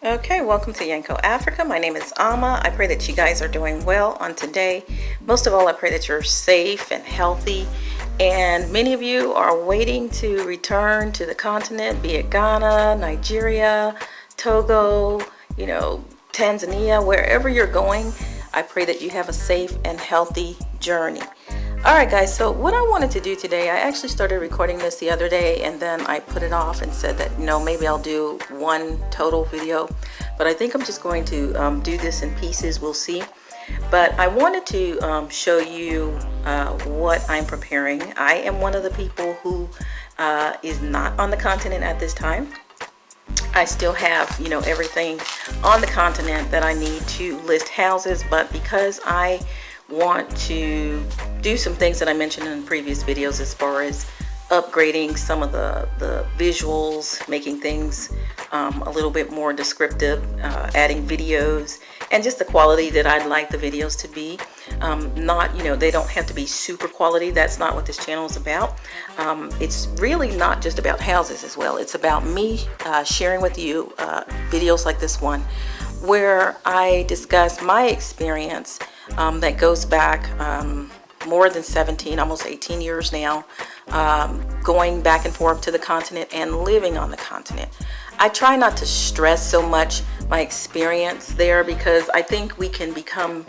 Okay, welcome to Yanko Africa. My name is Ama. I pray that you guys are doing well on today. Most of all, I pray that you're safe and healthy. And many of you are waiting to return to the continent, be it Ghana, Nigeria, Togo, Tanzania, wherever you're going. I pray that you have a safe and healthy journey. All right, guys, so what I wanted to do today, I actually started recording this the other day and then I put it off and said that, maybe I'll do one total video, but I think I'm just going to do this in pieces. We'll see. But I wanted to show you what I'm preparing. I am one of the people who is not on the continent at this time. I still have, everything on the continent that I need to list houses, but because I want to do some things that I mentioned in previous videos as far as upgrading some of the visuals, making things a little bit more descriptive, adding videos, and just the quality that I'd like the videos to be. Not, they don't have to be super quality. That's not what this channel is about. It's really not just about houses as well. It's about me sharing with you videos like this one, where I discuss my experience that goes back more than 17, almost 18 years now, going back and forth to the continent and living on the continent. I try not to stress so much my experience there because I think we can become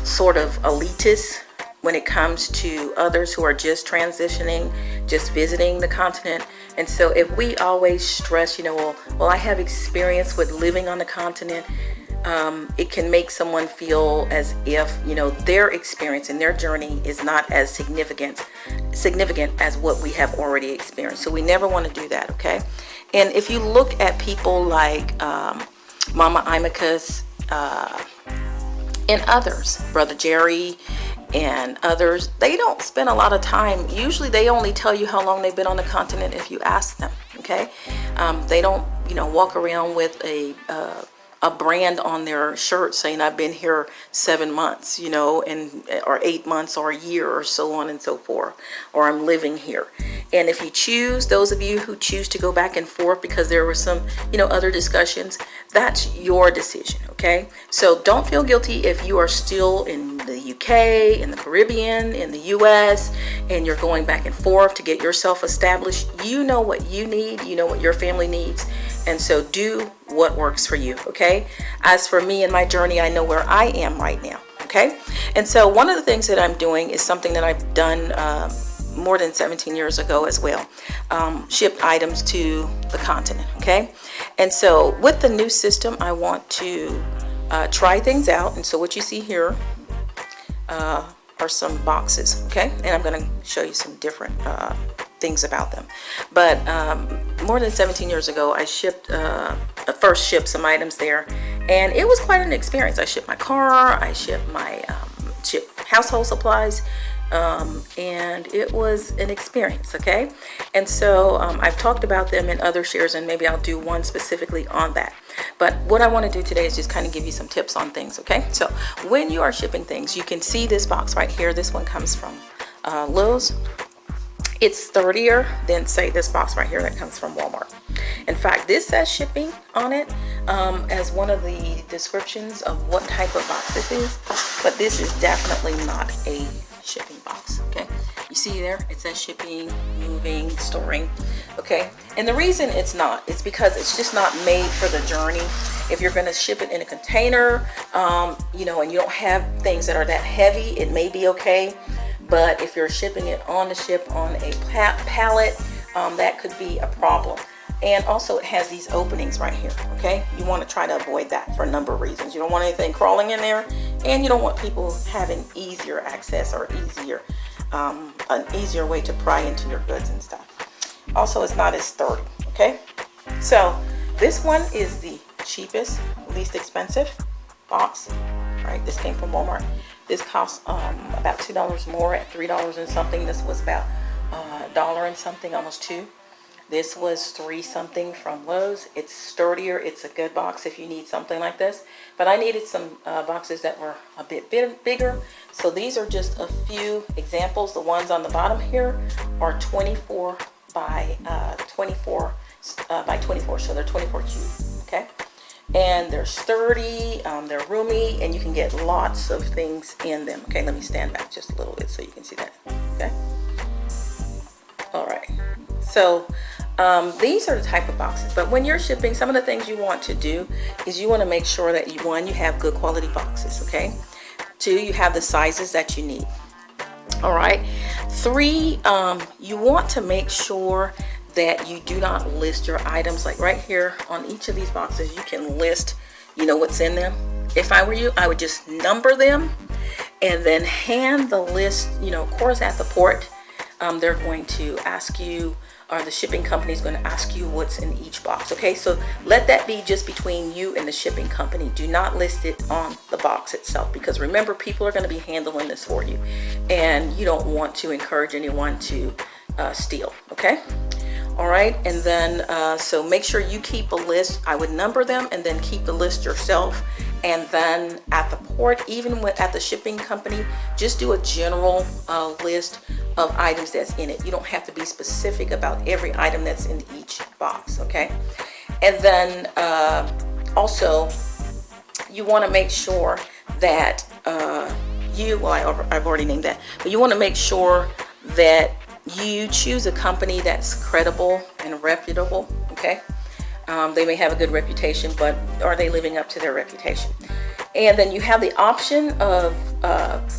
sort of elitist when it comes to others who are just transitioning, just visiting the continent. And so if we always stress, well, I have experience with living on the continent, it can make someone feel as if, their experience and their journey is not as significant as what we have already experienced. So we never want to do that, okay? And if you look at people like Mama Imicus and others, Brother Jerry and others, they don't spend a lot of time. Usually they only tell you how long they've been on the continent if you ask them, okay? They don't, walk around with a brand on their shirt saying I've been here 7 months, or 8 months or a year or so on and so forth, or I'm living here. And if you choose, those of you who choose to go back and forth because there were some, other discussions, that's your decision, okay? So don't feel guilty if you are still in the UK, in the Caribbean, in the US, and you're going back and forth to get yourself established. You know what you need, you know what your family needs, and so do what works for you, okay? As for me and my journey, I know where I am right now, okay? And so one of the things that I'm doing is something that I've done more than 17 years ago as well, shipped items to the continent, okay? And so with the new system, I want to try things out. And so what you see here are some boxes, okay? And I'm going to show you some different things about them. But more than 17 years ago, I first shipped some items there, and it was quite an experience. I shipped my car, I shipped my household supplies, and it was an experience, okay? And so I've talked about them in other shares, and maybe I'll do one specifically on that. But what I want to do today is just kind of give you some tips on things, okay? So when you are shipping things, you can see this box right here. This one comes from Lowe's. It's sturdier than, say, this box right here that comes from Walmart. In fact, this says shipping on it as one of the descriptions of what type of box this is, but this is definitely not a shipping box, okay? You see there, it says shipping, moving, storing, okay? And the reason it's not, it's because it's just not made for the journey. If you're gonna ship it in a container, and you don't have things that are that heavy, it may be okay. But if you're shipping it on the ship on a pallet, that could be a problem. And also it has these openings right here, okay? You want to try to avoid that for a number of reasons. You don't want anything crawling in there, and you don't want people having easier access or an easier way to pry into your goods and stuff. Also, it's not as sturdy, okay? So this one is the cheapest, least expensive box, right? This came from Walmart. This cost about $2 more at $3 and something. This was about $1 and something, almost $2. This was $3 something from Lowe's. It's sturdier. It's a good box if you need something like this. But I needed some boxes that were a bit bigger. So these are just a few examples. The ones on the bottom here are 24 by 24 by 24. So they're 24 cube. Okay. and they're sturdy, they're roomy, and you can get lots of things in them. Okay, let me stand back just a little bit so you can see that. Okay. All right. So these are the type of boxes, but when you're shipping, some of the things you want to do is you want to make sure that you have good quality boxes. Okay. 2, you have the sizes that you need. All right. 3, you want to make sure that you do not list your items. Like right here on each of these boxes, you can list, what's in them. If I were you, I would just number them and then hand the list, of course at the port, they're going to ask you, or the shipping company is going to ask you what's in each box. Okay, so let that be just between you and the shipping company. Do not list it on the box itself, because remember, people are going to be handling this for you, and you don't want to encourage anyone to steal. Okay. All right, and then so make sure you keep a list. I would number them and then keep the list yourself. And then at the port, even at the shipping company, just do a general list of items that's in it. You don't have to be specific about every item that's in each box, okay? And then also, you want to make sure that I've already named that, but you want to make sure that you choose a company that's credible and reputable, okay? They may have a good reputation, but are they living up to their reputation? And then you have the option of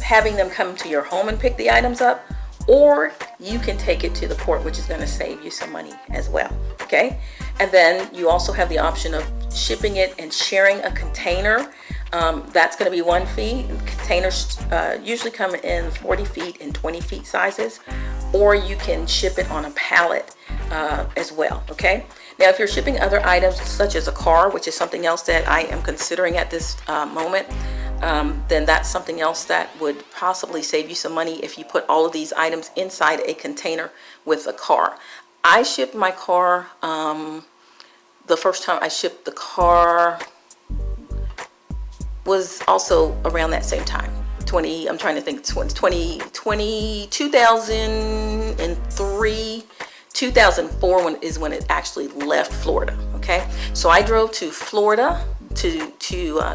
having them come to your home and pick the items up, or you can take it to the port, which is going to save you some money as well. Okay. And then you also have the option of shipping it and sharing a container. That's going to be one fee. Containers usually come in 40 feet and 20 feet sizes, or you can ship it on a pallet as well. Okay. Now, if you're shipping other items such as a car, which is something else that I am considering at this moment, then that's something else that would possibly save you some money if you put all of these items inside a container with a car. I shipped my car, the first time I shipped the car was also around that same time. 2003, 2004 is when it actually left Florida. Okay, so I drove to Florida to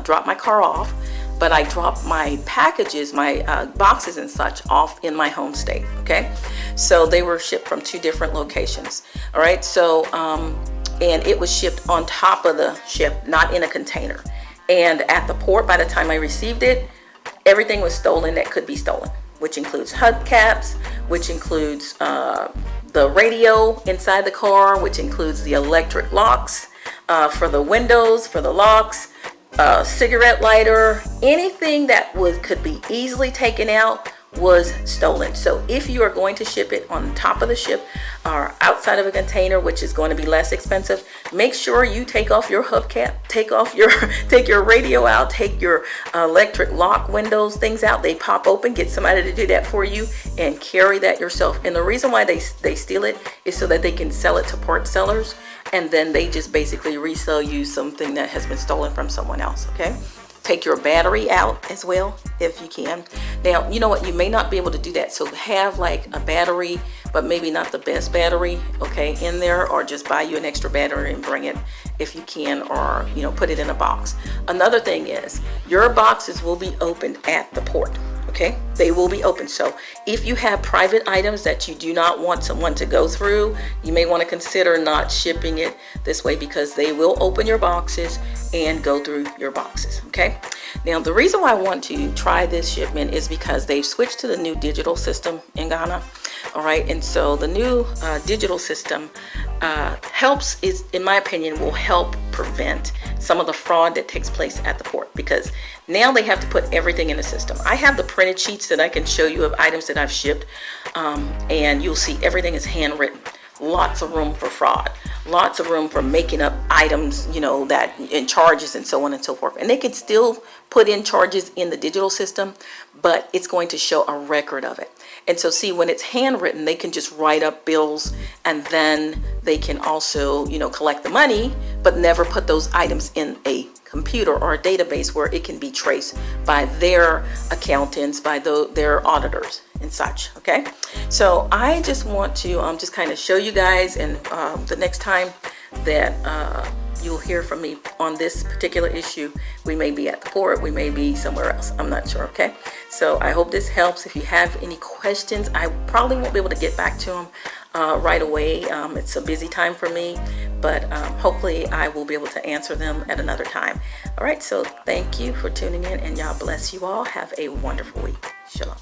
drop my car off, but I dropped my packages, my boxes and such off in my home state. Okay, so they were shipped from 2 different locations. All right, so and it was shipped on top of the ship, not in a container. And at the port, by the time I received it, everything was stolen that could be stolen, which includes hubcaps, which includes the radio inside the car, which includes the electric locks for the windows, for the locks, cigarette lighter, anything that could be easily taken out was stolen. So if you are going to ship it on top of the ship or outside of a container, which is going to be less expensive, make sure you take off your hubcap, take your radio out, take your electric lock windows, things out. They pop open. Get somebody to do that for you and carry that yourself. And the reason why they steal it is so that they can sell it to port sellers, and then they just basically resell you something that has been stolen from someone else. Okay. Take your battery out as well if you can. Now, you know what, you may not be able to do that, so have like a battery, but maybe not the best battery, okay, in there, or just buy you an extra battery and bring it if you can, or put it in a box. Another thing is your boxes will be opened at the port. Okay, they will be open. So if you have private items that you do not want someone to go through, you may want to consider not shipping it this way, because they will open your boxes and go through your boxes. Okay, now the reason why I want to try this shipment is because they've switched to the new digital system in Ghana. All right, and so the new digital system helps, in my opinion, will help prevent some of the fraud that takes place at the port, because now they have to put everything in the system. I have the printed sheets that I can show you of items that I've shipped, and you'll see everything is handwritten. Lots of room for fraud, lots of room for making up items, that in charges and so on and so forth. And they can still put in charges in the digital system, but it's going to show a record of it. And so see, when it's handwritten, they can just write up bills, and then they can also, collect the money, but never put those items in a computer or a database where it can be traced by their accountants, by their auditors and such. Okay, so I just want to just kind of show you guys, and the next time that you'll hear from me on this particular issue. We may be at the port, we may be somewhere else. I'm not sure, okay? So I hope this helps. If you have any questions, I probably won't be able to get back to them right away. It's a busy time for me, but hopefully I will be able to answer them at another time. All right, so thank you for tuning in, and y'all bless you all. Have a wonderful week. Shalom.